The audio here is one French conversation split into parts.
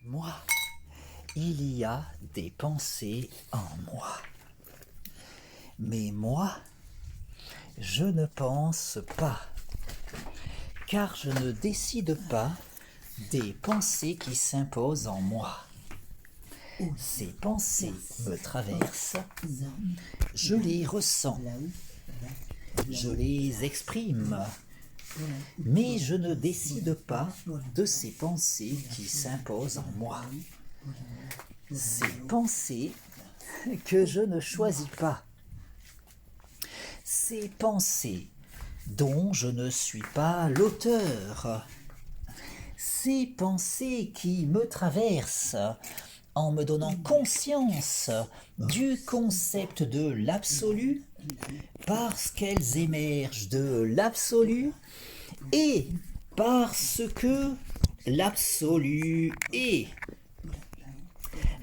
Moi, il y a des pensées en moi. Mais moi, je ne pense pas, car je ne décide pas des pensées qui s'imposent en moi. Ces pensées me traversent, je les ressens, je les exprime, mais je ne décide pas de ces pensées qui s'imposent en moi. Ces pensées que je ne choisis pas, ces pensées dont je ne suis pas l'auteur, ces pensées qui me traversent en me donnant conscience du concept de l'absolu, parce qu'elles émergent de l'absolu et parce que l'absolu est.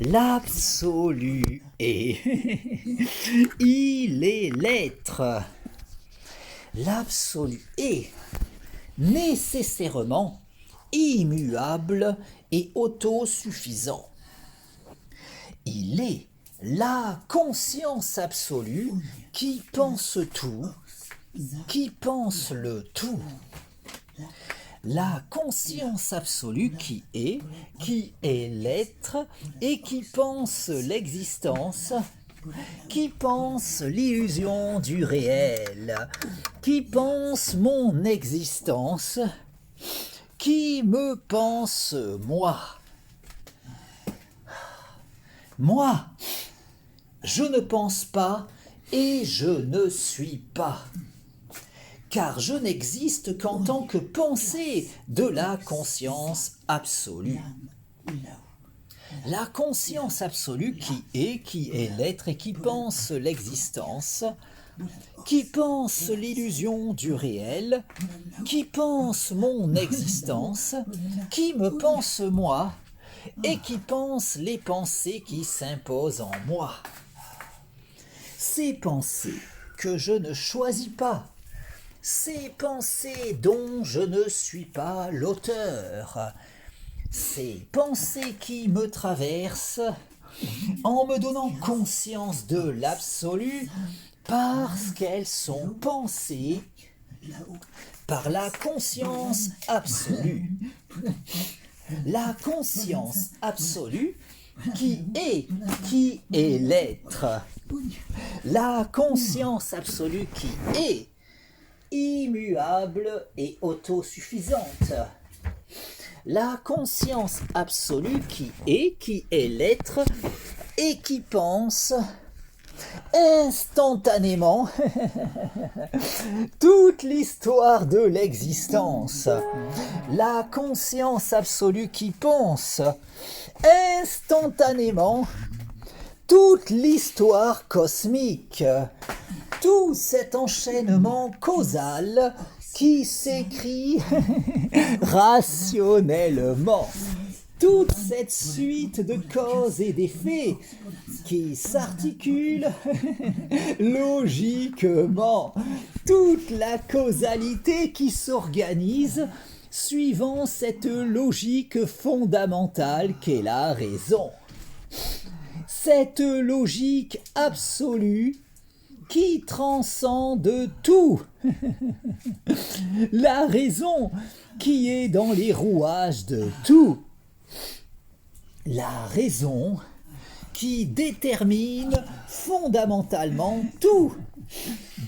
L'absolu est. Il est l'être. L'absolu est nécessairement immuable et autosuffisant. Il est la conscience absolue qui pense tout, qui pense le tout. La conscience absolue qui est l'être et qui pense l'existence, qui pense l'illusion du réel, qui pense mon existence, qui me pense moi. Moi, je ne pense pas et je ne suis pas, car je n'existe qu'en tant que pensée de la conscience absolue. La conscience absolue qui est l'être et qui pense l'existence, qui pense l'illusion du réel, qui pense mon existence, qui me pense moi, et qui pense les pensées qui s'imposent en moi. Ces pensées que je ne choisis pas, ces pensées dont je ne suis pas l'auteur, ces pensées qui me traversent en me donnant conscience de l'absolu parce qu'elles sont pensées par la conscience absolue. La conscience absolue qui est l'être. La conscience absolue qui est immuable et autosuffisante. La conscience absolue qui est l'être et qui pense instantanément toute l'histoire de l'existence. La conscience absolue qui pense instantanément toute l'histoire cosmique, tout cet enchaînement causal qui s'écrit rationnellement, toute cette suite de causes et d'effets qui s'articule logiquement, toute la causalité qui s'organise suivant cette logique fondamentale qu'est la raison. Cette logique absolue qui transcende tout. La raison qui est dans les rouages de tout. La raison qui détermine fondamentalement tout,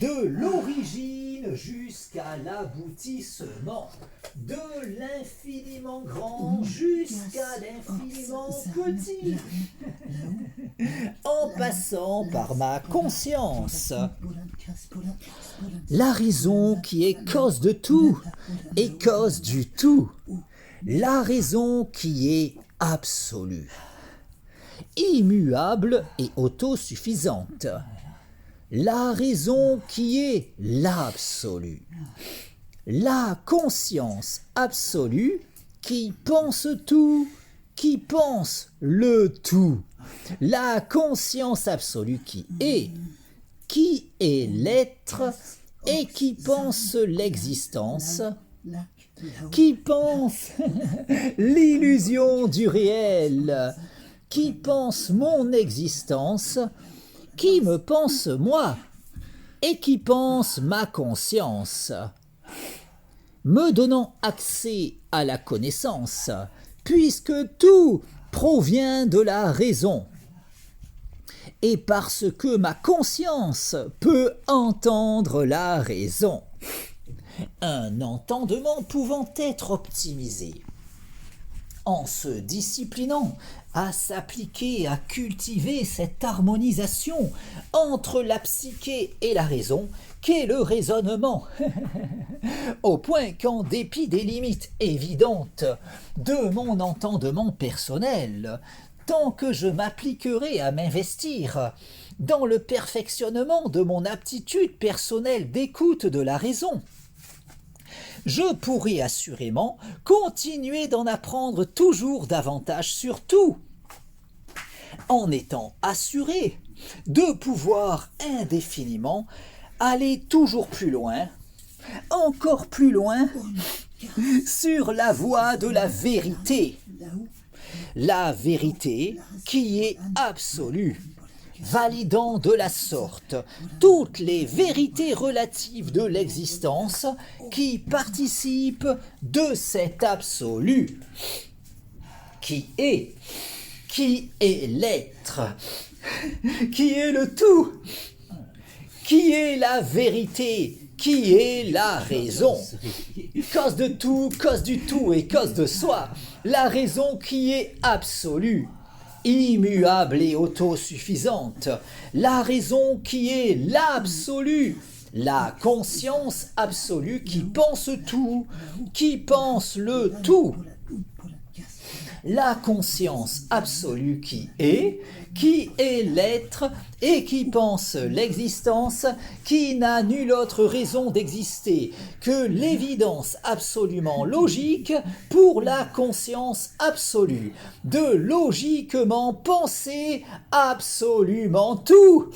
de l'origine jusqu'à l'aboutissement, de l'infiniment grand jusqu'à l'infiniment petit, en passant par ma conscience. La raison qui est cause de tout et cause du tout. La raison qui est absolue, immuable et autosuffisante. La raison qui est l'absolu. La conscience absolue qui pense tout, qui pense le tout. La conscience absolue qui est l'être et qui pense l'existence, qui pense l'illusion du réel, qui pense mon existence, qui me pense moi, et qui pense ma conscience, me donnant accès à la connaissance, puisque tout provient de la raison, et parce que ma conscience peut entendre la raison. Un entendement pouvant être optimisé en se disciplinant à s'appliquer, à cultiver cette harmonisation entre la psyché et la raison, qu'est le raisonnement, au point qu'en dépit des limites évidentes de mon entendement personnel, tant que je m'appliquerai à m'investir dans le perfectionnement de mon aptitude personnelle d'écoute de la raison, je pourrai assurément continuer d'en apprendre toujours davantage sur tout, en étant assuré de pouvoir indéfiniment aller toujours plus loin, encore plus loin, sur la voie de la vérité qui est absolue, validant de la sorte toutes les vérités relatives de l'existence qui participent de cet absolu, qui est l'être, qui est le tout, qui est la vérité, qui est la raison, cause de tout, cause du tout et cause de soi, la raison qui est absolue, immuable et autosuffisante, la raison qui est l'absolu, la conscience absolue qui pense tout, qui pense le tout, la conscience absolue qui est l'être et qui pense l'existence, qui n'a nulle autre raison d'exister que l'évidence absolument logique pour la conscience absolue, de logiquement penser absolument tout,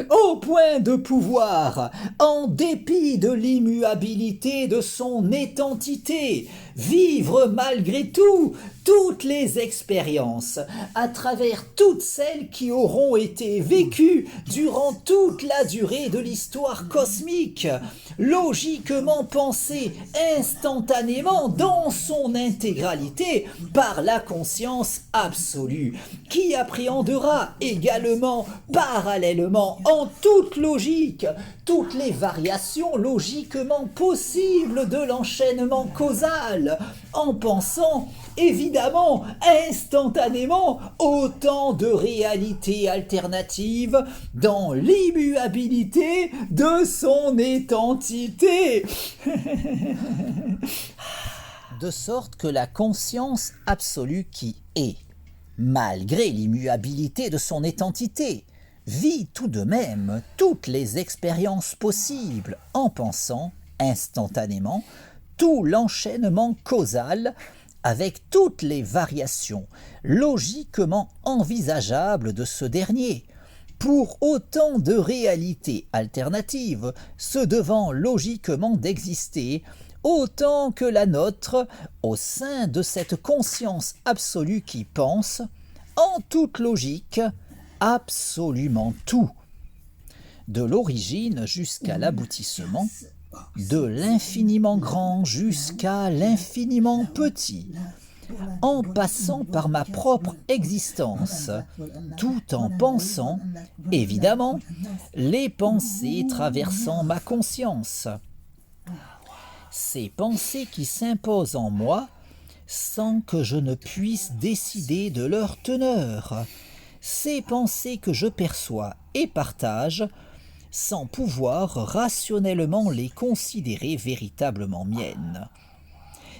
au point de pouvoir, en dépit de l'immuabilité de son étentité, vivre malgré tout toutes les expériences, à travers toutes celles qui auront été vécues durant toute la durée de l'histoire cosmique, logiquement pensées instantanément dans son intégralité par la conscience absolue, qui appréhendera également parallèlement en toute logique toutes les variations logiquement possibles de l'enchaînement causal, en pensant évidemment instantanément autant de réalités alternatives dans l'immuabilité de son étentité. De sorte que la conscience absolue qui est, malgré l'immuabilité de son étentité, vit tout de même toutes les expériences possibles en pensant instantanément tout l'enchaînement causal avec toutes les variations logiquement envisageables de ce dernier, pour autant de réalités alternatives se devant logiquement d'exister, autant que la nôtre, au sein de cette conscience absolue qui pense, en toute logique, absolument tout, de l'origine jusqu'à l'aboutissement, de l'infiniment grand jusqu'à l'infiniment petit, en passant par ma propre existence, tout en pensant, évidemment, les pensées traversant ma conscience. Ces pensées qui s'imposent en moi sans que je ne puisse décider de leur teneur, ces pensées que je perçois et partage, sans pouvoir rationnellement les considérer véritablement miennes.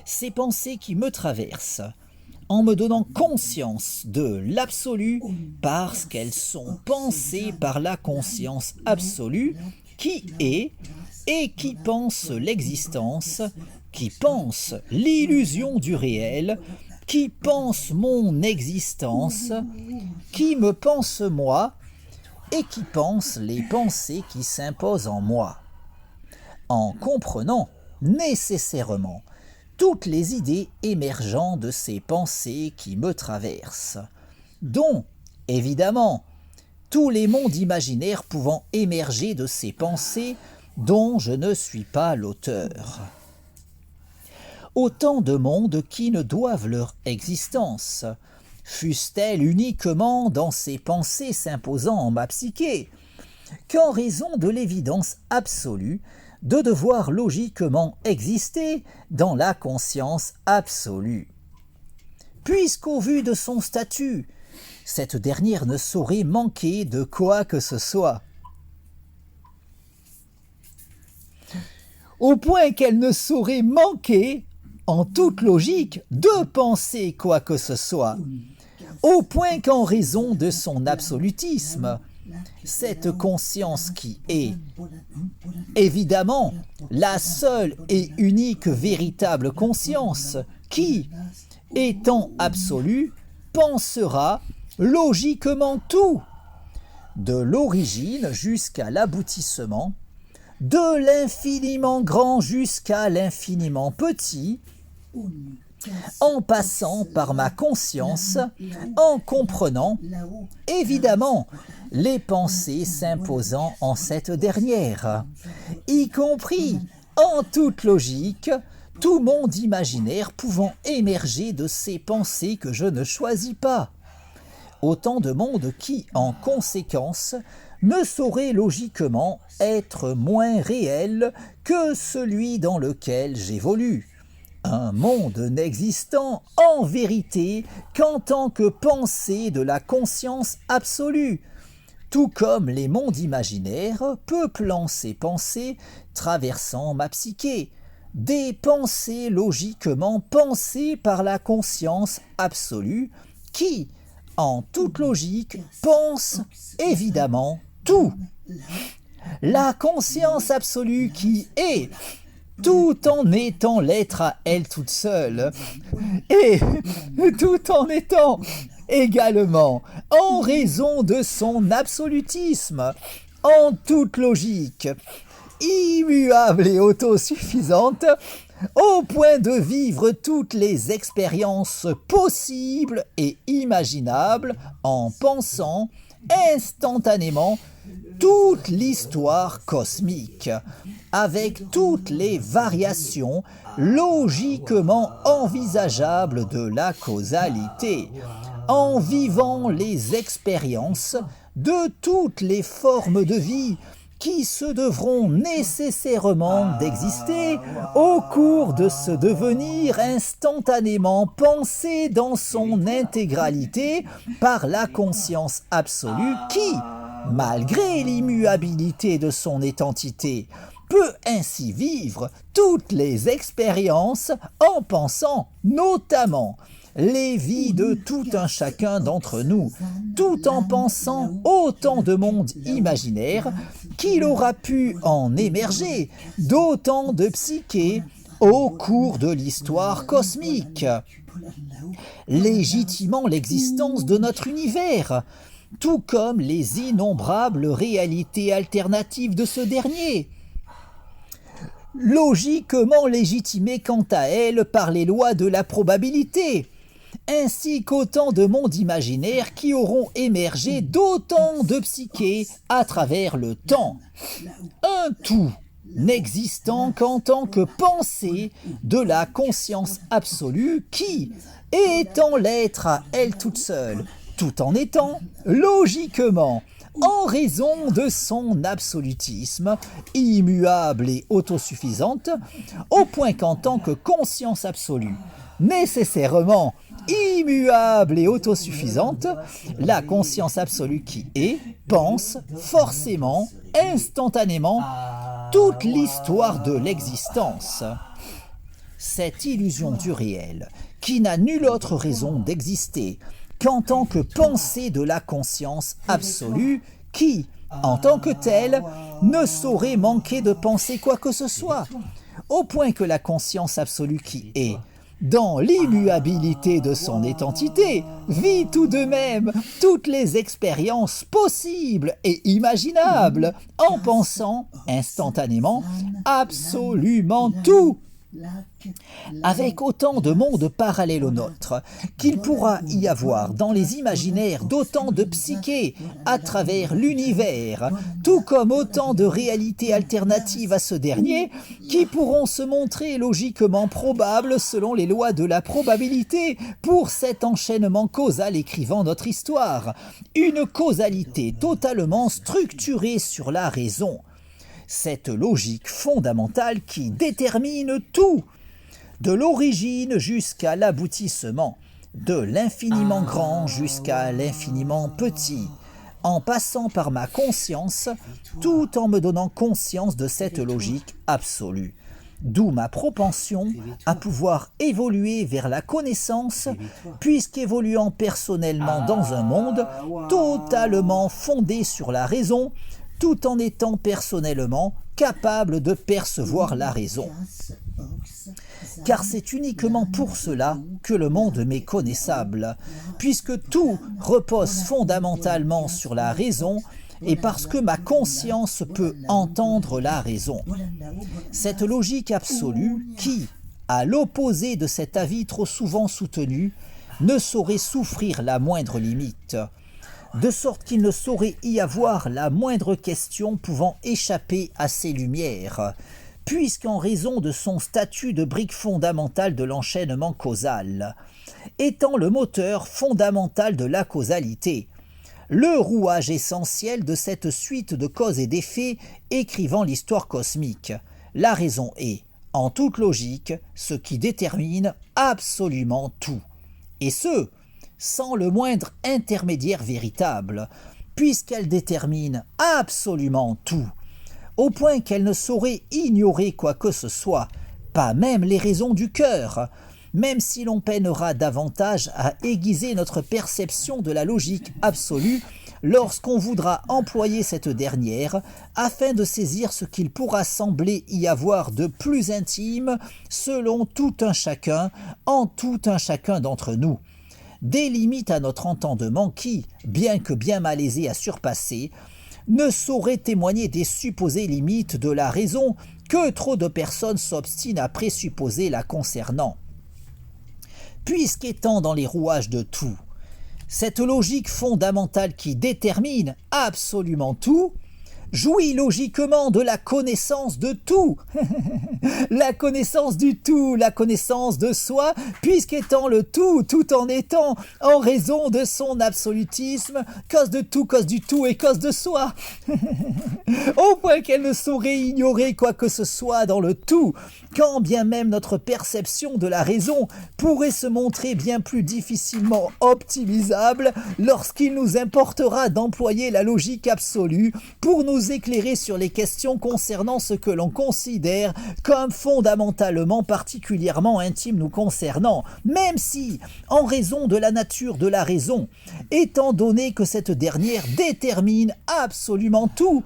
Ces pensées qui me traversent, en me donnant conscience de l'absolu, parce qu'elles sont pensées par la conscience absolue, qui est et qui pense l'existence, qui pense l'illusion du réel, qui pense mon existence, qui me pense moi, et qui pense les pensées qui s'imposent en moi. En comprenant nécessairement toutes les idées émergeant de ces pensées qui me traversent, dont, évidemment, tous les mondes imaginaires pouvant émerger de ces pensées dont je ne suis pas l'auteur. Autant de mondes qui ne doivent leur existence, fussent-elles uniquement dans ces pensées s'imposant en ma psyché, qu'en raison de l'évidence absolue de devoir logiquement exister dans la conscience absolue. Puisqu'au vu de son statut, cette dernière ne saurait manquer de quoi que ce soit, au point qu'elle ne saurait manquer, en toute logique, de penser quoi que ce soit, au point qu'en raison de son absolutisme, cette conscience qui est, évidemment, la seule et unique véritable conscience qui, étant absolue, pensera logiquement tout, de l'origine jusqu'à l'aboutissement, de l'infiniment grand jusqu'à l'infiniment petit, en passant par ma conscience, en comprenant, évidemment, les pensées s'imposant en cette dernière, y compris, en toute logique, tout monde imaginaire pouvant émerger de ces pensées que je ne choisis pas. Autant de mondes qui, en conséquence, ne saurait logiquement être moins réel que celui dans lequel j'évolue. Un monde n'existant en vérité qu'en tant que pensée de la conscience absolue, tout comme les mondes imaginaires peuplant ces pensées traversant ma psyché, des pensées logiquement pensées par la conscience absolue qui, en toute logique, pense évidemment tout. La conscience absolue qui est, tout en étant l'être à elle toute seule, et tout en étant également, en raison de son absolutisme, en toute logique, immuable et autosuffisante, au point de vivre toutes les expériences possibles et imaginables en pensant instantanément toute l'histoire cosmique, avec toutes les variations logiquement envisageables de la causalité, en vivant les expériences de toutes les formes de vie qui se devront nécessairement d'exister au cours de ce devenir instantanément pensé dans son intégralité par la conscience absolue qui, malgré l'immuabilité de son identité, peut ainsi vivre toutes les expériences en pensant notamment les vies de tout un chacun d'entre nous, tout en pensant autant de mondes imaginaires qu'il aura pu en émerger, d'autant de psychés au cours de l'histoire cosmique, légitimant l'existence de notre univers, tout comme les innombrables réalités alternatives de ce dernier, logiquement légitimées quant à elles par les lois de la probabilité, ainsi qu'autant de mondes imaginaires qui auront émergé d'autant de psychés à travers le temps. Un tout n'existant qu'en tant que pensée de la conscience absolue qui, étant l'être à elle toute seule, tout en étant, logiquement, en raison de son absolutisme, immuable et autosuffisante, au point qu'en tant que conscience absolue, nécessairement immuable et autosuffisante, la conscience absolue qui est, pense forcément, instantanément, toute l'histoire de l'existence. Cette illusion du réel, qui n'a nulle autre raison d'exister qu'en tant que pensée de la conscience absolue, qui, en tant que telle, ne saurait manquer de penser quoi que ce soit, au point que la conscience absolue qui est, dans l'immuabilité de son identité, vit tout de même toutes les expériences possibles et imaginables, en pensant instantanément absolument tout, avec autant de mondes parallèles au nôtre, qu'il pourra y avoir dans les imaginaires d'autant de psychés à travers l'univers, tout comme autant de réalités alternatives à ce dernier, qui pourront se montrer logiquement probables selon les lois de la probabilité pour cet enchaînement causal écrivant notre histoire, une causalité totalement structurée sur la raison. Cette logique fondamentale qui détermine tout, de l'origine jusqu'à l'aboutissement, de l'infiniment grand jusqu'à l'infiniment petit, en passant par ma conscience, tout en me donnant conscience de cette logique absolue. D'où ma propension à pouvoir évoluer vers la connaissance, puisqu'évoluant personnellement dans un monde totalement fondé sur la raison, tout en étant personnellement capable de percevoir la raison. Car c'est uniquement pour cela que le monde m'est connaissable, puisque tout repose fondamentalement sur la raison, et parce que ma conscience peut entendre la raison. Cette logique absolue qui, à l'opposé de cet avis trop souvent soutenu, ne saurait souffrir la moindre limite, de sorte qu'il ne saurait y avoir la moindre question pouvant échapper à ces lumières, puisqu'en raison de son statut de brique fondamentale de l'enchaînement causal, étant le moteur fondamental de la causalité, le rouage essentiel de cette suite de causes et d'effets écrivant l'histoire cosmique, la raison est, en toute logique, ce qui détermine absolument tout, et ce, sans le moindre intermédiaire véritable, puisqu'elle détermine absolument tout, au point qu'elle ne saurait ignorer quoi que ce soit, pas même les raisons du cœur, même si l'on peinera davantage à aiguiser notre perception de la logique absolue lorsqu'on voudra employer cette dernière, afin de saisir ce qu'il pourra sembler y avoir de plus intime selon tout un chacun, en tout un chacun d'entre nous. Des limites à notre entendement qui, bien que bien malaisé à surpasser, ne sauraient témoigner des supposées limites de la raison que trop de personnes s'obstinent à présupposer la concernant. Puisqu'étant dans les rouages de tout, cette logique fondamentale qui détermine absolument tout, jouit logiquement de la connaissance de tout, la connaissance du tout, la connaissance de soi, puisqu'étant le tout en étant, en raison de son absolutisme, cause de tout, cause du tout et cause de soi, au point qu'elle ne saurait ignorer quoi que ce soit dans le tout, quand bien même notre perception de la raison pourrait se montrer bien plus difficilement optimisable lorsqu'il nous importera d'employer la logique absolue pour nous éclairer sur les questions concernant ce que l'on considère comme fondamentalement particulièrement intime nous concernant, même si, en raison de la nature de la raison, étant donné que cette dernière détermine absolument tout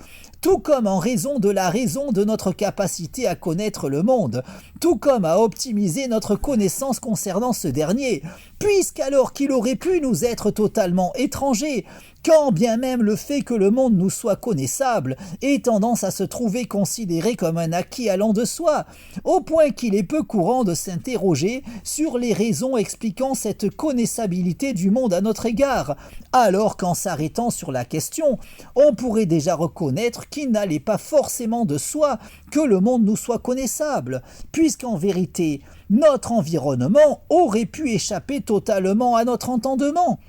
comme en raison de la raison de notre capacité à connaître le monde, tout comme à optimiser notre connaissance concernant ce dernier, puisqu'alors qu'il aurait pu nous être totalement étranger, quand bien même le fait que le monde nous soit connaissable ait tendance à se trouver considéré comme un acquis allant de soi, au point qu'il est peu courant de s'interroger sur les raisons expliquant cette connaissabilité du monde à notre égard, alors qu'en s'arrêtant sur la question, on pourrait déjà reconnaître qu'il n'allait pas forcément de soi que le monde nous soit connaissable, puisqu'en vérité, notre environnement aurait pu échapper totalement à notre entendement.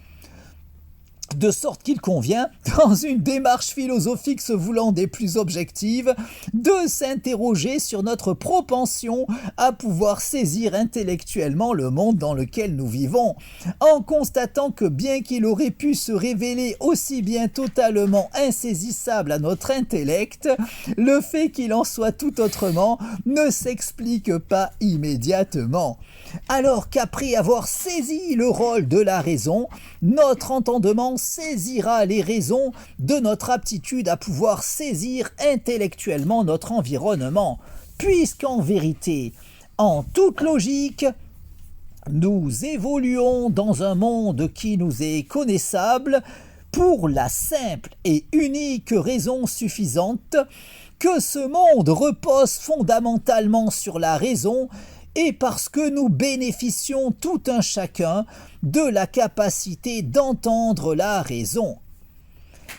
De sorte qu'il convient, dans une démarche philosophique se voulant des plus objectives, de s'interroger sur notre propension à pouvoir saisir intellectuellement le monde dans lequel nous vivons, en constatant que bien qu'il aurait pu se révéler aussi bien totalement insaisissable à notre intellect, le fait qu'il en soit tout autrement ne s'explique pas immédiatement. Alors qu'après avoir saisi le rôle de la raison, notre entendement saisira les raisons de notre aptitude à pouvoir saisir intellectuellement notre environnement, puisqu'en vérité, en toute logique, Nous évoluons dans un monde qui nous est connaissable pour la simple et unique raison suffisante que ce monde repose fondamentalement sur la raison et parce que nous bénéficions tout un chacun de la capacité d'entendre la raison.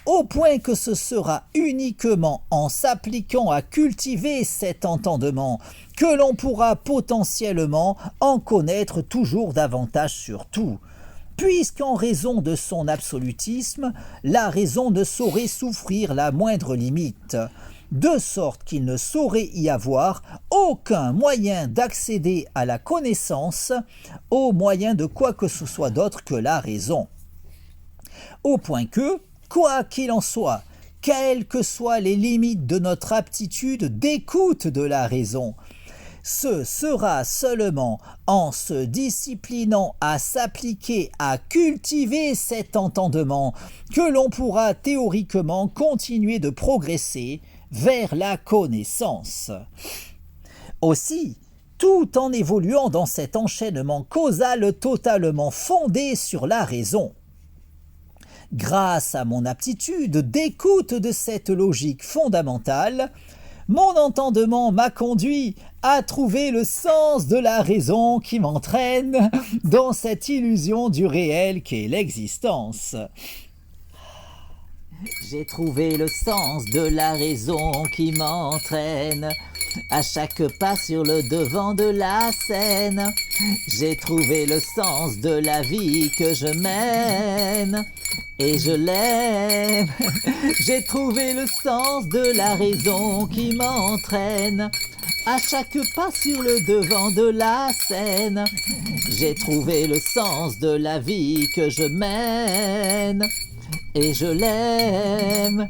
Au point que ce sera uniquement en s'appliquant à cultiver cet entendement que l'on pourra potentiellement en connaître toujours davantage sur tout, puisqu'en raison de son absolutisme, la raison ne saurait souffrir la moindre limite, de sorte qu'il ne saurait y avoir aucun moyen d'accéder à la connaissance au moyen de quoi que ce soit d'autre que la raison. Au point que, quoi qu'il en soit, quelles que soient les limites de notre aptitude d'écoute de la raison, ce sera seulement en se disciplinant à s'appliquer à cultiver cet entendement que l'on pourra théoriquement continuer de progresser vers la connaissance. Aussi, tout en évoluant dans cet enchaînement causal totalement fondé sur la raison, grâce à mon aptitude d'écoute de cette logique fondamentale, mon entendement m'a conduit à trouver le sens de la raison qui m'entraîne dans cette illusion du réel qu'est l'existence. J'ai trouvé le sens de la raison qui m'entraîne à chaque pas sur le devant de la scène. J'ai trouvé le sens de la vie que je mène et je l'aime. J'ai trouvé le sens de la raison qui m'entraîne à chaque pas sur le devant de la scène. J'ai trouvé le sens de la vie que je mène et je l'aime.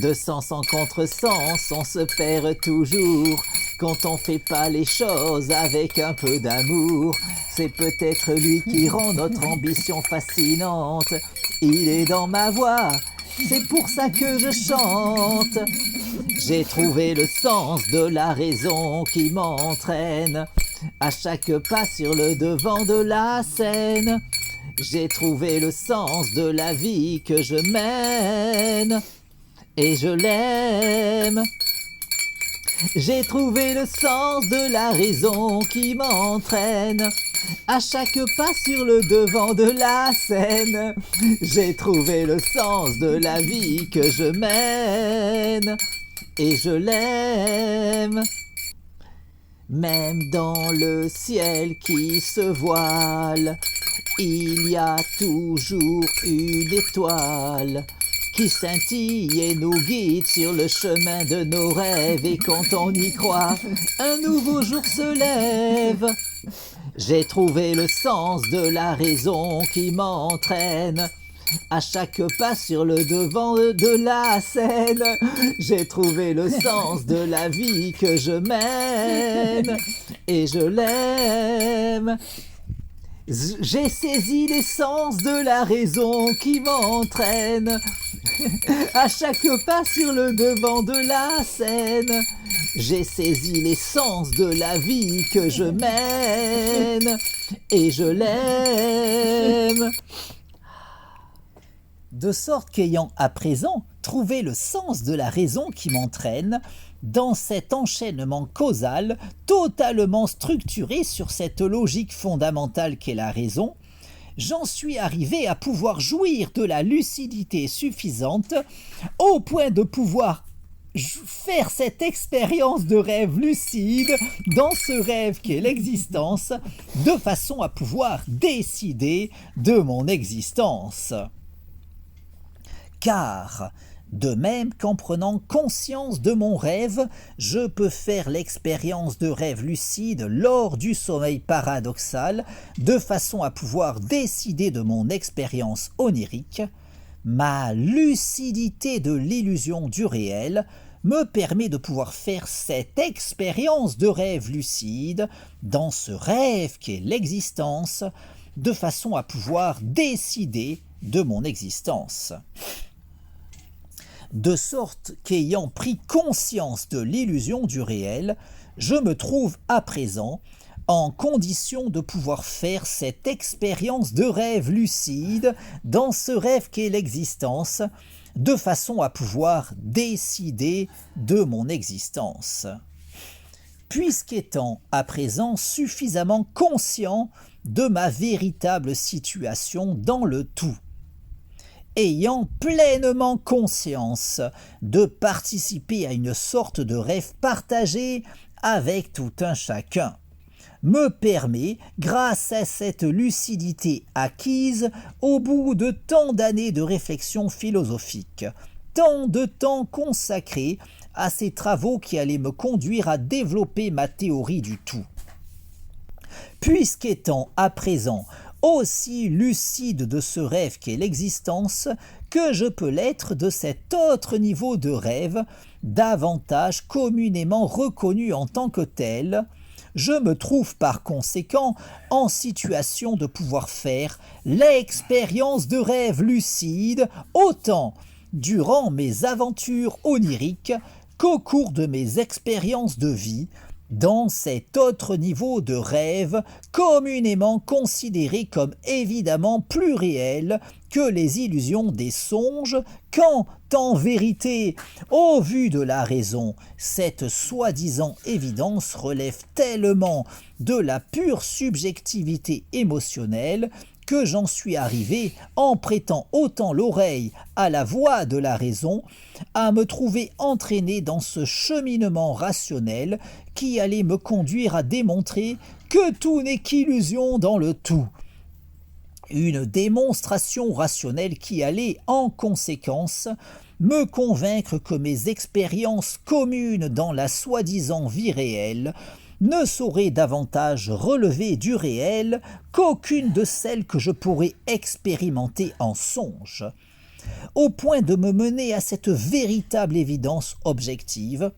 De sens en contresens, on se perd toujours quand on fait pas les choses avec un peu d'amour. C'est peut-être lui qui rend notre ambition fascinante. Il est dans ma voix, c'est pour ça que je chante. J'ai trouvé le sens de la raison qui m'entraîne à chaque pas sur le devant de la scène. J'ai trouvé le sens de la vie que je mène et je l'aime. J'ai trouvé le sens de la raison qui m'entraîne à chaque pas sur le devant de la scène. J'ai trouvé le sens de la vie que je mène et je l'aime. Même dans le ciel qui se voile, il y a toujours une étoile qui scintille et nous guide sur le chemin de nos rêves. Et quand on y croit, un nouveau jour se lève. J'ai trouvé le sens de la raison qui m'entraîne à chaque pas sur le devant de la scène. J'ai trouvé le sens de la vie que je mène et je l'aime. J'ai saisi l'essence de la raison qui m'entraîne à chaque pas sur le devant de la scène. J'ai saisi l'essence de la vie que je mène et je l'aime. De sorte qu'ayant à présent trouvé le sens de la raison qui m'entraîne, dans cet enchaînement causal totalement structuré sur cette logique fondamentale qu'est la raison, j'en suis arrivé à pouvoir jouir de la lucidité suffisante au point de pouvoir faire cette expérience de rêve lucide dans ce rêve qu'est l'existence, de façon à pouvoir décider de mon existence. Car, de même qu'en prenant conscience de mon rêve, je peux faire l'expérience de rêve lucide lors du sommeil paradoxal, de façon à pouvoir décider de mon expérience onirique, ma lucidité de l'illusion du réel me permet de pouvoir faire cette expérience de rêve lucide dans ce rêve qu'est l'existence, de façon à pouvoir décider de mon existence. De sorte qu'ayant pris conscience de l'illusion du réel, je me trouve à présent en condition de pouvoir faire cette expérience de rêve lucide dans ce rêve qu'est l'existence, de façon à pouvoir décider de mon existence. Puisqu'étant à présent suffisamment conscient de ma véritable situation dans le tout, ayant pleinement conscience de participer à une sorte de rêve partagé avec tout un chacun, me permet, grâce à cette lucidité acquise au bout de tant d'années de réflexion philosophique, tant de temps consacré à ces travaux qui allaient me conduire à développer ma théorie du tout. Puisqu'étant à présent aussi lucide de ce rêve qu'est l'existence, que je peux l'être de cet autre niveau de rêve, davantage communément reconnu en tant que tel, je me trouve par conséquent en situation de pouvoir faire l'expérience de rêve lucide autant durant mes aventures oniriques qu'au cours de mes expériences de vie, dans cet autre niveau de rêve communément considéré comme évidemment plus réel que les illusions des songes, quand, en vérité, au vu de la raison, cette soi-disant évidence relève tellement de la pure subjectivité émotionnelle que j'en suis arrivé, en prêtant autant l'oreille à la voix de la raison, à me trouver entraîné dans ce cheminement rationnel qui allait me conduire à démontrer que tout n'est qu'illusion dans le tout. Une démonstration rationnelle qui allait, en conséquence, me convaincre que mes expériences communes dans la soi-disant vie réelle ne saurait davantage relever du réel qu'aucune de celles que je pourrais expérimenter en songe, au point de me mener à cette véritable évidence objective,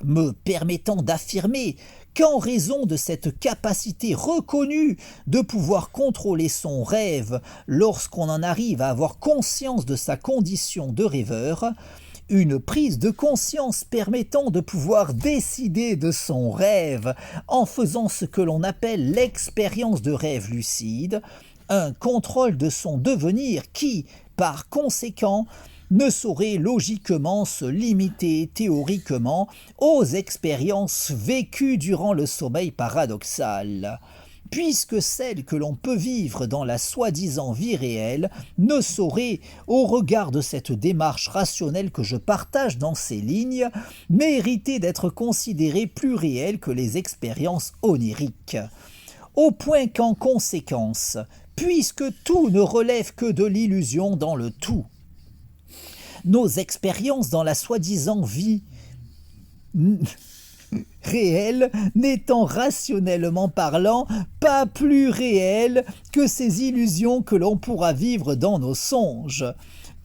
me permettant d'affirmer qu'en raison de cette capacité reconnue de pouvoir contrôler son rêve lorsqu'on en arrive à avoir conscience de sa condition de rêveur, une prise de conscience permettant de pouvoir décider de son rêve en faisant ce que l'on appelle l'expérience de rêve lucide, un contrôle de son devenir qui, par conséquent, ne saurait logiquement se limiter théoriquement aux expériences vécues durant le sommeil paradoxal, puisque celles que l'on peut vivre dans la soi-disant vie réelle ne sauraient, au regard de cette démarche rationnelle que je partage dans ces lignes, mériter d'être considérées plus réelles que les expériences oniriques. Au point qu'en conséquence, puisque tout ne relève que de l'illusion dans le tout, nos expériences dans la soi-disant vie réelle n'étant rationnellement parlant pas plus réelles que ces illusions que l'on pourra vivre dans nos songes,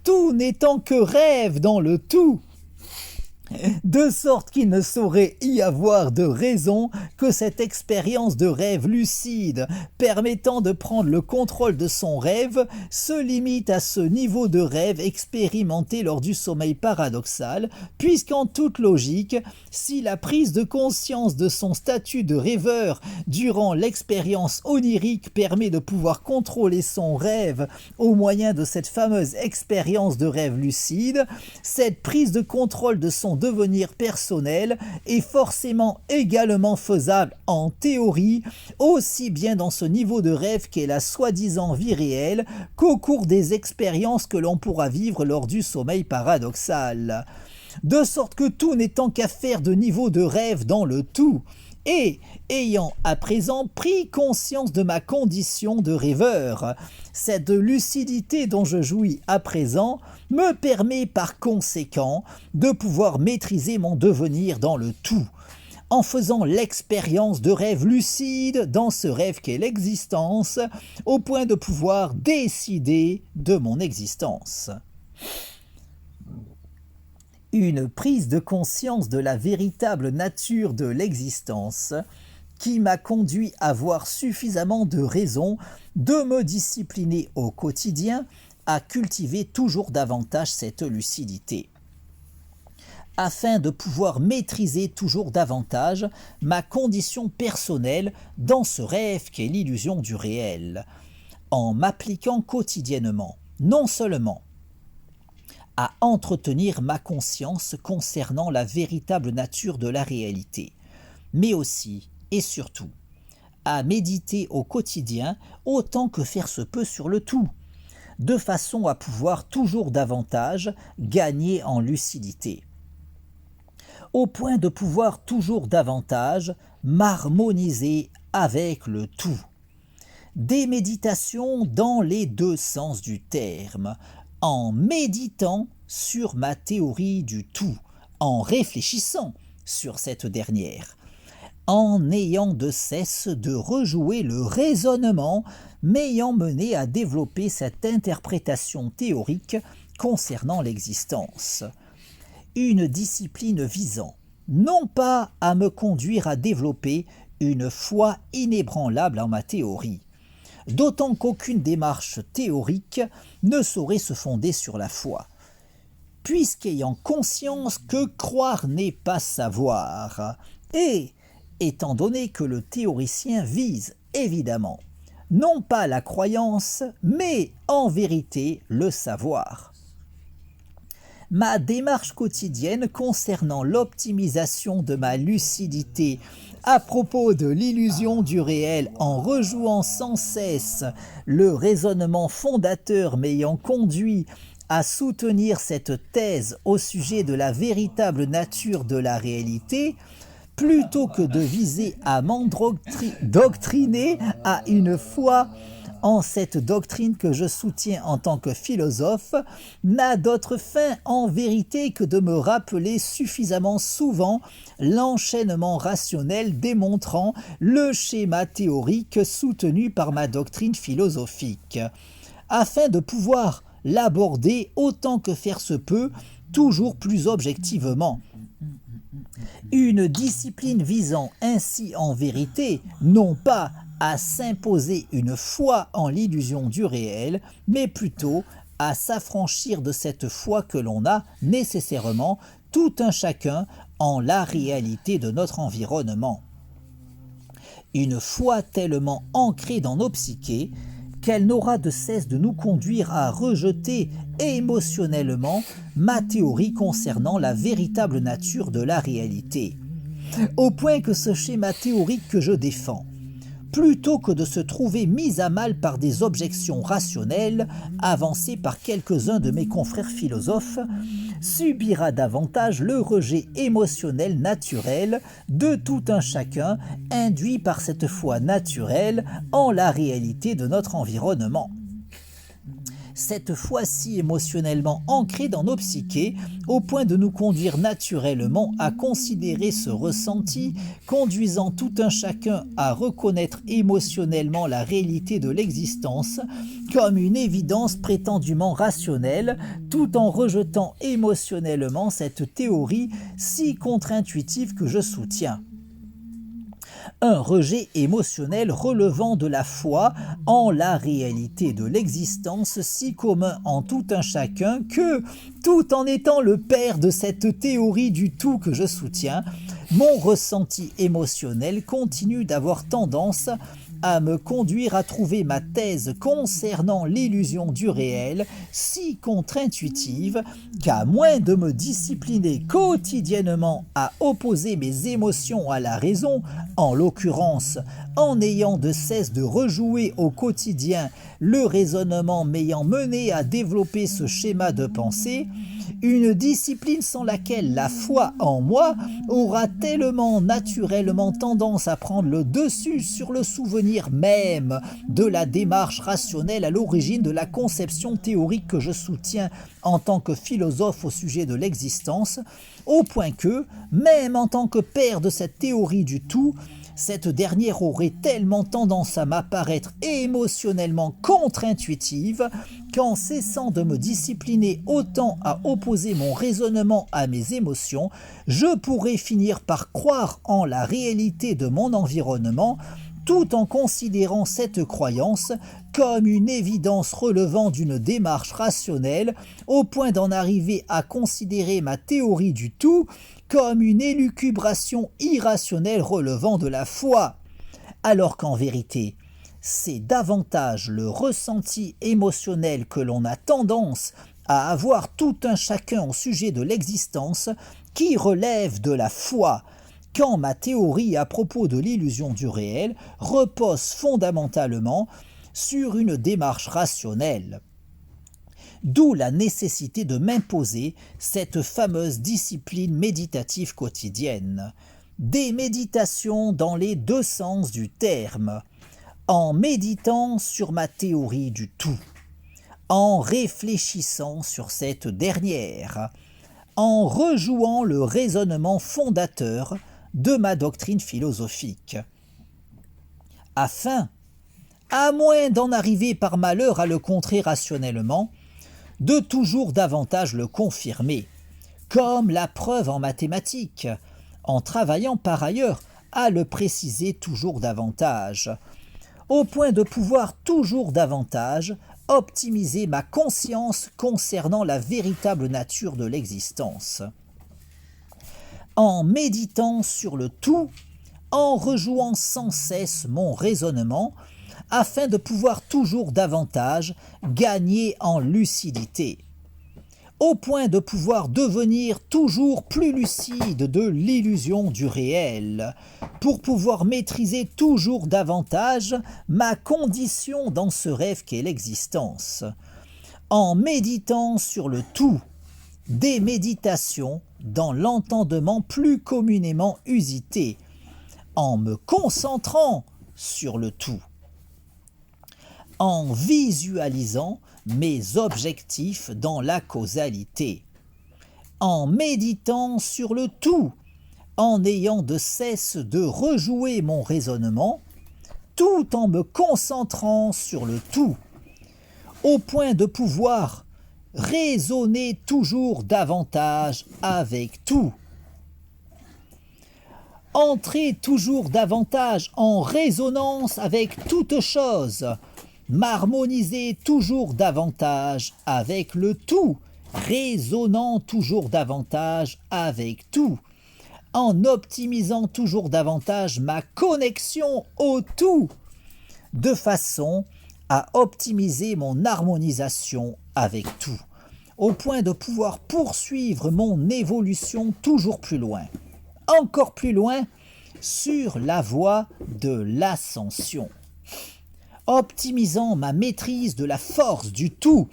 tout n'étant que rêve dans le tout, de sorte qu'il ne saurait y avoir de raison que cette expérience de rêve lucide permettant de prendre le contrôle de son rêve se limite à ce niveau de rêve expérimenté lors du sommeil paradoxal, puisqu'en toute logique, si la prise de conscience de son statut de rêveur durant l'expérience onirique permet de pouvoir contrôler son rêve au moyen de cette fameuse expérience de rêve lucide, cette prise de contrôle de son devenir personnel est forcément également faisable en théorie, aussi bien dans ce niveau de rêve qu'est la soi-disant vie réelle qu'au cours des expériences que l'on pourra vivre lors du sommeil paradoxal. De sorte que tout n'étant qu'affaire de niveau de rêve dans le tout, et ayant à présent pris conscience de ma condition de rêveur, cette lucidité dont je jouis à présent me permet par conséquent de pouvoir maîtriser mon devenir dans le tout, en faisant l'expérience de rêve lucide dans ce rêve qu'est l'existence, au point de pouvoir décider de mon existence. Une prise de conscience de la véritable nature de l'existence qui m'a conduit à avoir suffisamment de raison de me discipliner au quotidien à cultiver toujours davantage cette lucidité. afin de pouvoir maîtriser toujours davantage ma condition personnelle dans ce rêve qu'est l'illusion du réel, en m'appliquant quotidiennement, non seulement à entretenir ma conscience concernant la véritable nature de la réalité, mais aussi et surtout à méditer au quotidien autant que faire se peut sur le tout, de façon à pouvoir toujours davantage gagner en lucidité, au point de pouvoir toujours davantage m'harmoniser avec le tout. Des méditations dans les deux sens du terme, en méditant sur ma théorie du tout, en réfléchissant sur cette dernière, en n'ayant de cesse de rejouer le raisonnement m'ayant mené à développer cette interprétation théorique concernant l'existence. Une discipline visant, non pas à me conduire à développer une foi inébranlable en ma théorie, d'autant qu'aucune démarche théorique ne saurait se fonder sur la foi, puisqu'ayant conscience que croire n'est pas savoir, et étant donné que le théoricien vise, évidemment, non pas la croyance, mais en vérité le savoir. Ma démarche quotidienne concernant l'optimisation de ma lucidité à propos de l'illusion du réel en rejouant sans cesse le raisonnement fondateur m'ayant conduit à soutenir cette thèse au sujet de la véritable nature de la réalité, plutôt que de viser à m'endoctriner à une foi en cette doctrine que je soutiens en tant que philosophe, n'a d'autre fin en vérité que de me rappeler suffisamment souvent l'enchaînement rationnel démontrant le schéma théorique soutenu par ma doctrine philosophique, afin de pouvoir l'aborder autant que faire se peut, toujours plus objectivement. Une discipline visant ainsi en vérité, non pas à s'imposer une foi en l'illusion du réel, mais plutôt à s'affranchir de cette foi que l'on a nécessairement tout un chacun en la réalité de notre environnement. Une foi tellement ancrée dans nos psychés qu'elle n'aura de cesse de nous conduire à rejeter émotionnellement ma théorie concernant la véritable nature de la réalité, au point que ce schéma théorique que je défends, plutôt que de se trouver mis à mal par des objections rationnelles avancées par quelques-uns de mes confrères philosophes, subira davantage le rejet émotionnel naturel de tout un chacun induit par cette foi naturelle en la réalité de notre environnement. Cette foi si émotionnellement ancrée dans nos psychés, au point de nous conduire naturellement à considérer ce ressenti, conduisant tout un chacun à reconnaître émotionnellement la réalité de l'existence comme une évidence prétendument rationnelle, tout en rejetant émotionnellement cette théorie si contre-intuitive que je soutiens. Un rejet émotionnel relevant de la foi en la réalité de l'existence si commun en tout un chacun que, tout en étant le père de cette théorie du tout que je soutiens, mon ressenti émotionnel continue d'avoir tendance à me conduire à trouver ma thèse concernant l'illusion du réel si contre-intuitive qu'à moins de me discipliner quotidiennement à opposer mes émotions à la raison, en l'occurrence en ayant de cesse de rejouer au quotidien le raisonnement m'ayant mené à développer ce schéma de pensée, une discipline sans laquelle la foi en moi aura tellement naturellement tendance à prendre le dessus sur le souvenir même de la démarche rationnelle à l'origine de la conception théorique que je soutiens en tant que philosophe au sujet de l'existence, au point que, même en tant que père de cette théorie du tout, cette dernière aurait tellement tendance à m'apparaître émotionnellement contre-intuitive qu'en cessant de me discipliner autant à opposer mon raisonnement à mes émotions, je pourrais finir par croire en la réalité de mon environnement tout en considérant cette croyance comme une évidence relevant d'une démarche rationnelle, au point d'en arriver à considérer ma théorie du tout comme une élucubration irrationnelle relevant de la foi, alors qu'en vérité, c'est davantage le ressenti émotionnel que l'on a tendance à avoir tout un chacun au sujet de l'existence qui relève de la foi, quand ma théorie à propos de l'illusion du réel repose fondamentalement sur une démarche rationnelle. D'où la nécessité de m'imposer cette fameuse discipline méditative quotidienne. Des méditations dans les deux sens du terme, en méditant sur ma théorie du tout, en réfléchissant sur cette dernière, en rejouant le raisonnement fondateur de ma doctrine philosophique, afin, à moins d'en arriver par malheur à le contrer rationnellement, de toujours davantage le confirmer, comme la preuve en mathématiques, en travaillant par ailleurs à le préciser toujours davantage, au point de pouvoir toujours davantage optimiser ma conscience concernant la véritable nature de l'existence. En méditant sur le tout, en rejouant sans cesse mon raisonnement, afin de pouvoir toujours davantage gagner en lucidité, au point de pouvoir devenir toujours plus lucide de l'illusion du réel, pour pouvoir maîtriser toujours davantage ma condition dans ce rêve qu'est l'existence. En méditant sur le tout, des méditations dans l'entendement plus communément usité, en me concentrant sur le tout, en visualisant mes objectifs dans la causalité, en méditant sur le tout, en n'ayant de cesse de rejouer mon raisonnement, tout en me concentrant sur le tout, au point de pouvoir raisonner toujours davantage avec tout, entrer toujours davantage en résonance avec toute chose, m'harmoniser toujours davantage avec le tout, résonnant toujours davantage avec tout, en optimisant toujours davantage ma connexion au tout, de façon à optimiser mon harmonisation avec tout, au point de pouvoir poursuivre mon évolution toujours plus loin, encore plus loin, sur la voie de l'ascension, optimisant ma maîtrise de la force du tout,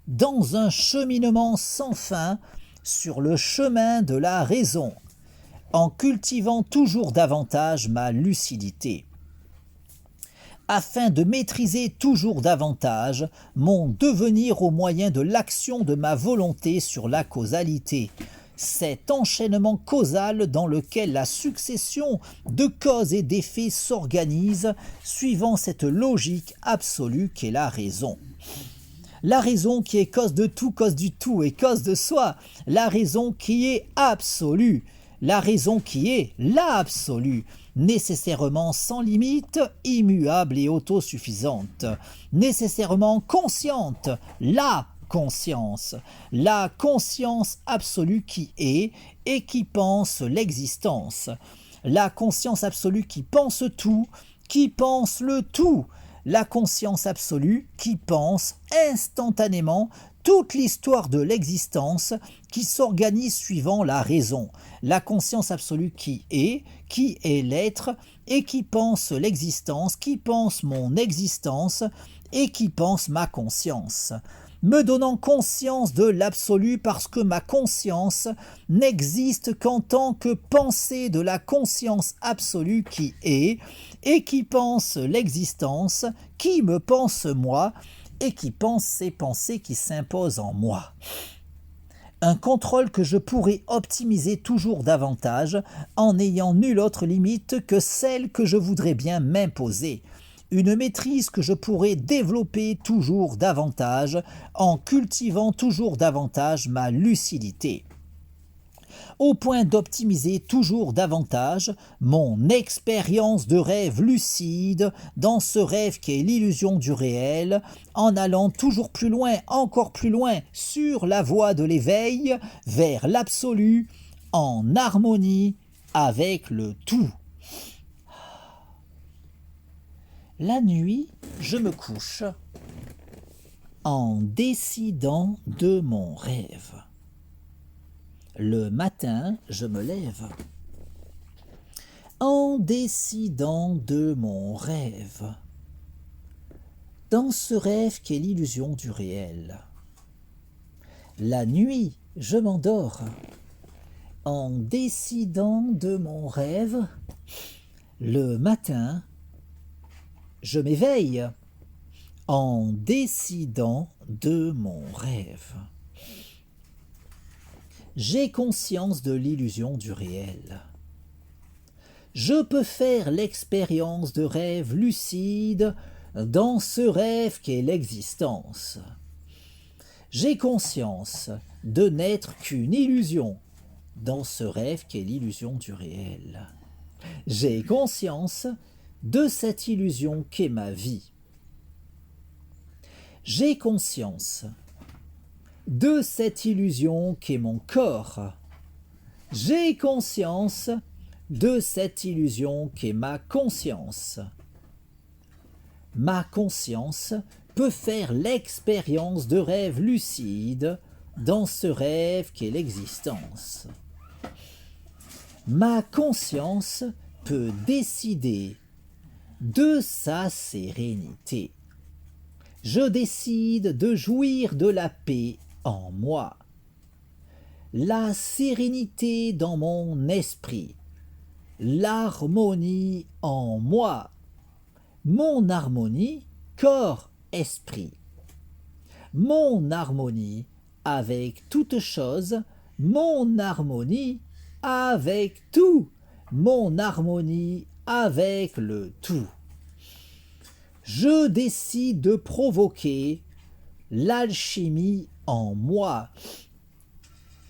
dans un cheminement sans fin sur le chemin de la raison, en cultivant toujours davantage ma lucidité, afin de maîtriser toujours davantage mon devenir au moyen de l'action de ma volonté sur la causalité, cet enchaînement causal dans lequel la succession de causes et d'effets s'organise suivant cette logique absolue qu'est la raison. La raison qui est cause de tout, cause du tout et cause de soi, la raison qui est absolue, la raison qui est l'absolu, nécessairement sans limite, immuable et autosuffisante, nécessairement consciente, la conscience absolue qui est et qui pense l'existence, la conscience absolue qui pense tout, qui pense le tout, la conscience absolue qui pense instantanément toute l'histoire de l'existence qui s'organise suivant la raison, la conscience absolue qui est l'être et qui pense l'existence, qui pense mon existence et qui pense ma conscience, me donnant conscience de l'absolu parce que ma conscience n'existe qu'en tant que pensée de la conscience absolue qui est et qui pense l'existence, qui me pense moi et qui pense ces pensées qui s'imposent en moi. Un contrôle que je pourrai optimiser toujours davantage en n'ayant nulle autre limite que celle que je voudrais bien m'imposer. Une maîtrise que je pourrai développer toujours davantage en cultivant toujours davantage ma lucidité. au point d'optimiser toujours davantage mon expérience de rêve lucide dans ce rêve qui est l'illusion du réel, en allant toujours plus loin, encore plus loin, sur la voie de l'éveil, vers l'absolu, en harmonie avec le tout. La nuit, je me couche en décidant de mon rêve. Le matin, je me lève en décidant de mon rêve. Dans ce rêve qui est l'illusion du réel. La nuit, je m'endors en décidant de mon rêve. Le matin, je m'éveille en décidant de mon rêve. J'ai conscience de l'illusion du réel. Je peux faire l'expérience de rêve lucide dans ce rêve qu'est l'existence. J'ai conscience de n'être qu'une illusion dans ce rêve qu'est l'illusion du réel. J'ai conscience de cette illusion qu'est ma vie. J'ai conscience de cette illusion qu'est mon corps. J'ai conscience de cette illusion qu'est ma conscience. Ma conscience peut faire l'expérience de rêve lucide dans ce rêve qu'est l'existence. Ma conscience peut décider de sa sérénité. Je décide de jouir de la paix en moi, la sérénité dans mon esprit, l'harmonie en moi, mon harmonie corps-esprit, mon harmonie avec toute chose, mon harmonie avec tout, mon harmonie avec le tout. Je décide de provoquer l'alchimie en moi,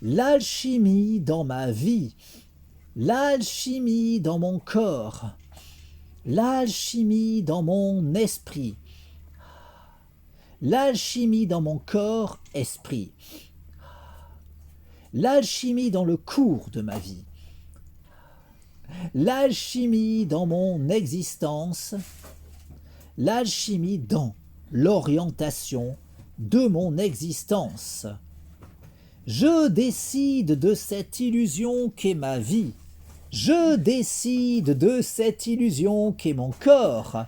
l'alchimie dans ma vie, l'alchimie dans mon corps, l'alchimie dans mon esprit, l'alchimie dans mon corps-esprit, l'alchimie dans le cours de ma vie, l'alchimie dans mon existence, l'alchimie dans l'orientation de mon existence. Je décide de cette illusion qu'est ma vie. Je décide de cette illusion qu'est mon corps.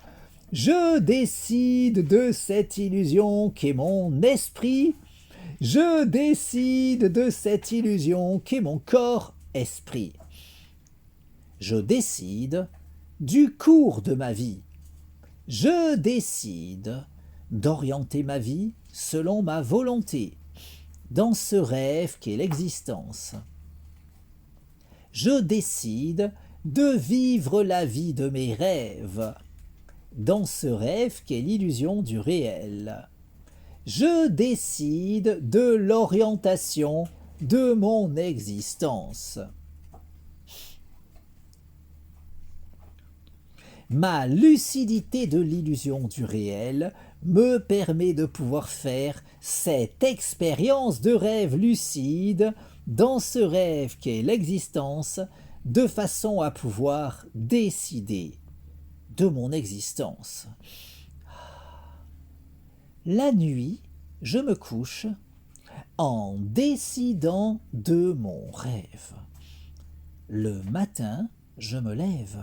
Je décide de cette illusion qu'est mon esprit. Je décide de cette illusion qu'est mon corps-esprit. Je décide du cours de ma vie. Je décide d'orienter ma vie selon ma volonté, dans ce rêve qu'est l'existence. Je décide de vivre la vie de mes rêves, dans ce rêve qu'est l'illusion du réel. Je décide de l'orientation de mon existence. Ma lucidité de l'illusion du réel me permet de pouvoir faire cette expérience de rêve lucide dans ce rêve qu'est l'existence, de façon à pouvoir décider de mon existence. La nuit, je me couche en décidant de mon rêve. Le matin, je me lève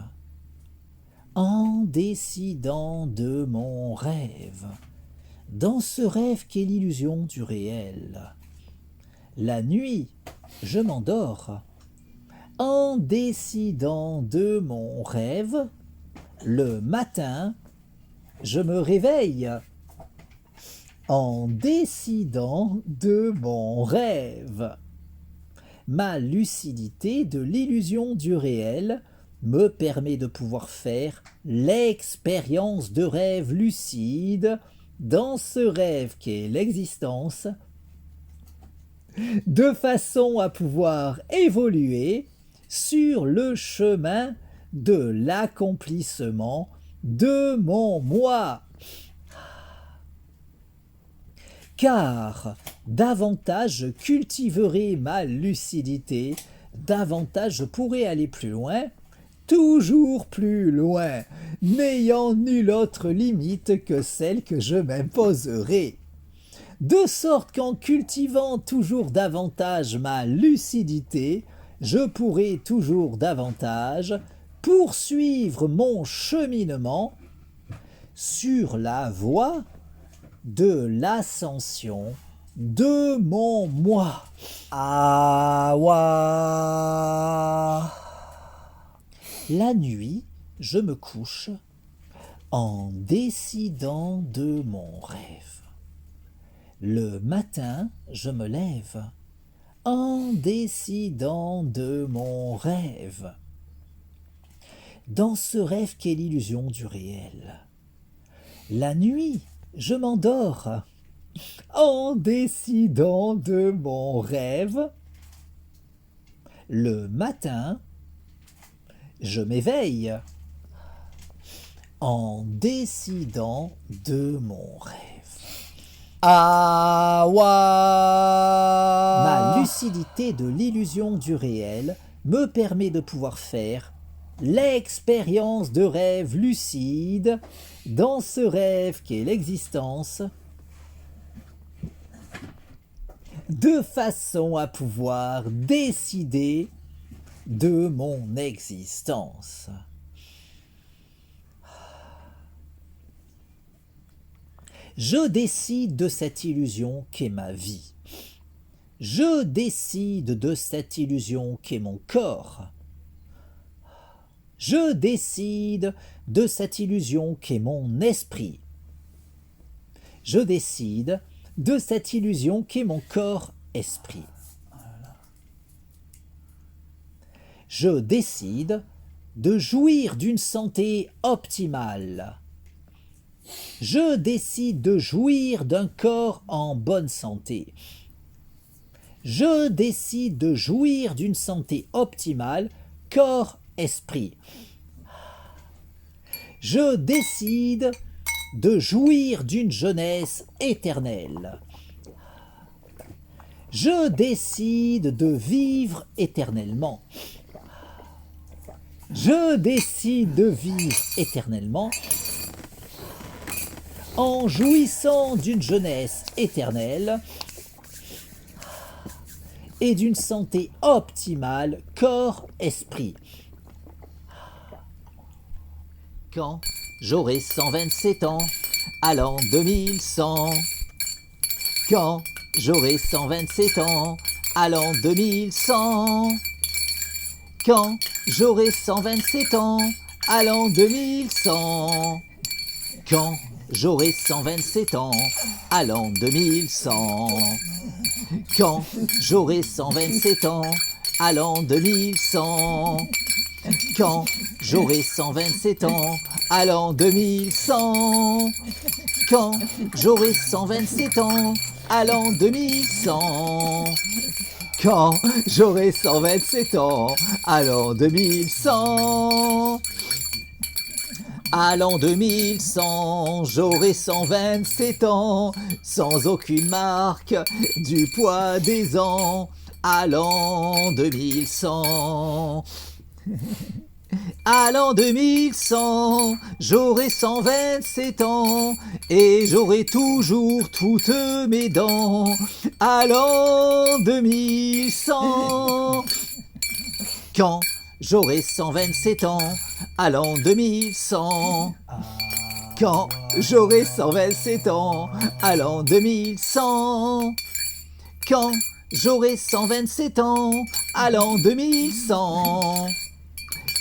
en décidant de mon rêve, dans ce rêve qu'est l'illusion du réel. La nuit, je m'endors en décidant de mon rêve. Le matin, je me réveille en décidant de mon rêve. Ma lucidité de l'illusion du réel me permet de pouvoir faire l'expérience de rêve lucide dans ce rêve qu'est l'existence. de façon à pouvoir évoluer sur le chemin de l'accomplissement de mon moi. Car davantage je cultiverai ma lucidité, davantage je pourrai aller plus loin, toujours plus loin, n'ayant nulle autre limite que celle que je m'imposerai. De sorte qu'en cultivant toujours davantage ma lucidité, je pourrai toujours davantage poursuivre mon cheminement sur la voie de l'ascension de mon moi. Awa. La nuit, je me couche en décidant de mon rêve. Le matin, je me lève en décidant de mon rêve. Dans ce rêve qu'est l'illusion du réel. La nuit, je m'endors en décidant de mon rêve. Le matin, je m'éveille en décidant de mon rêve. Awa. Ma lucidité de l'illusion du réel me permet de pouvoir faire l'expérience de rêve lucide dans ce rêve qu'est l'existence, de façon à pouvoir décider de mon existence. Je décide de cette illusion qu'est ma vie. Je décide de cette illusion qu'est mon corps. Je décide de cette illusion qu'est mon esprit. Je décide de cette illusion qu'est mon corps-esprit. Je décide de jouir d'une santé optimale. Je décide de jouir d'un corps en bonne santé. Je décide de jouir d'une santé optimale, corps-esprit. Je décide de jouir d'une jeunesse éternelle. Je décide de vivre éternellement. Je décide de vivre éternellement en jouissant d'une jeunesse éternelle et d'une santé optimale corps-esprit. Quand j'aurai 127 ans, à l'an 2100. Quand j'aurai 127 ans, à l'an 2100. Quand j'aurai 127 ans, à l'an 2100. Quand j'aurai 127 ans, à l'an 2100. Quand j'aurai 127 ans, à l'an 2100. Quand j'aurai 127 ans, à l'an 2100. Quand j'aurai 127 ans, à l'an 2100. Quand j'aurai 127 ans, à l'an 2100. À l'an 2100, j'aurai 127 ans, sans aucune marque du poids des ans. À l'an 2100. À l'an 2100, j'aurai 127 ans et j'aurai toujours toutes mes dents. À l'an 2100. Quand j'aurai 127 ans, à l'an 2100. Quand j'aurai 127 ans, à l'an 2100. Quand j'aurai 127 ans, à l'an 2100.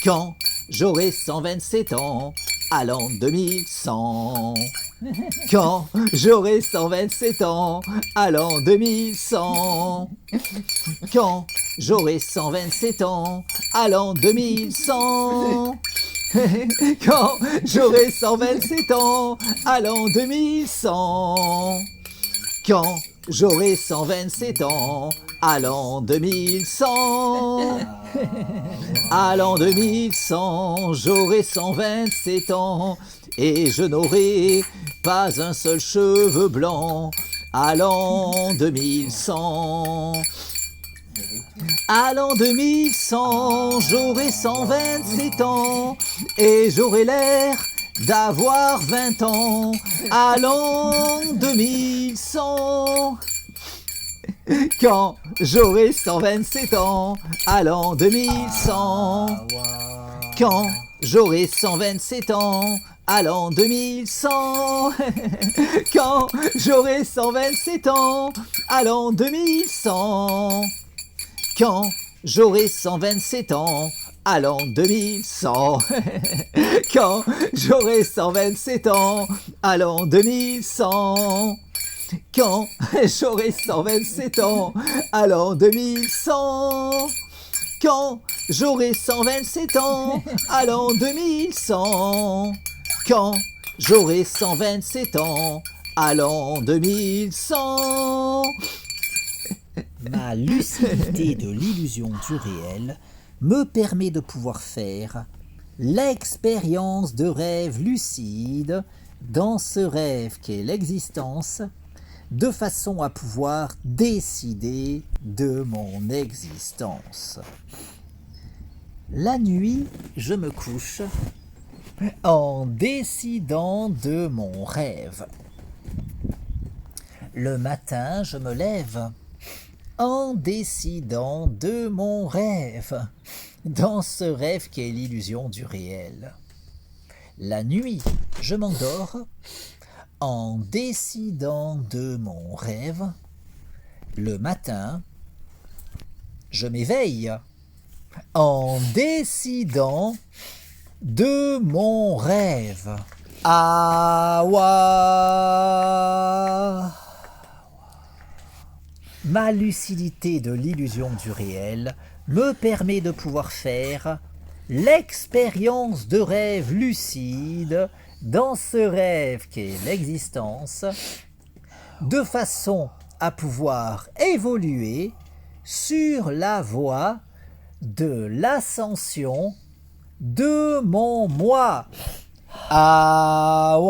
Quand j'aurai 127 ans, à l'an 2100. Quand j'aurai 127 ans, à l'an 2100. Quand j'aurai 127 ans, à l'an 2100. Quand j'aurai 127 ans, à l'an 2100. Quand j'aurai 127 ans à l'an 2100. À l'an 2100, j'aurai 127 ans et je n'aurai pas un seul cheveu blanc. À l'an 2100. À l'an 2100, j'aurai 127 ans et j'aurai l'air d'avoir 20 ans. À l'an 2100. Quand j'aurai 127 ans, à l'an 2100. Quand j'aurai 127 ans, à l'an 2100. Quand j'aurai 127 ans, à l'an 2100. Quand j'aurai 127 ans, à l'an 2100. Quand j'aurai 127 ans, à l'an 2100. Quand j'aurai 127 ans, à l'an 2100. Quand j'aurai 127 ans, à l'an 2100. Quand j'aurai 127 ans, à l'an 2100. Ma lucidité de l'illusion du réel me permet de pouvoir faire l'expérience de rêve lucide dans ce rêve qu'est l'existence, de façon à pouvoir décider de mon existence. La nuit, je me couche en décidant de mon rêve. Le matin, je me lève en décidant de mon rêve, dans ce rêve qui est l'illusion du réel. La nuit, je m'endors en décidant de mon rêve. Le matin, je m'éveille en décidant de mon rêve. Awa. Ma lucidité de l'illusion du réel me permet de pouvoir faire l'expérience de rêve lucide dans ce rêve qu'est l'existence, de façon à pouvoir évoluer sur la voie de l'ascension de mon moi. Awa.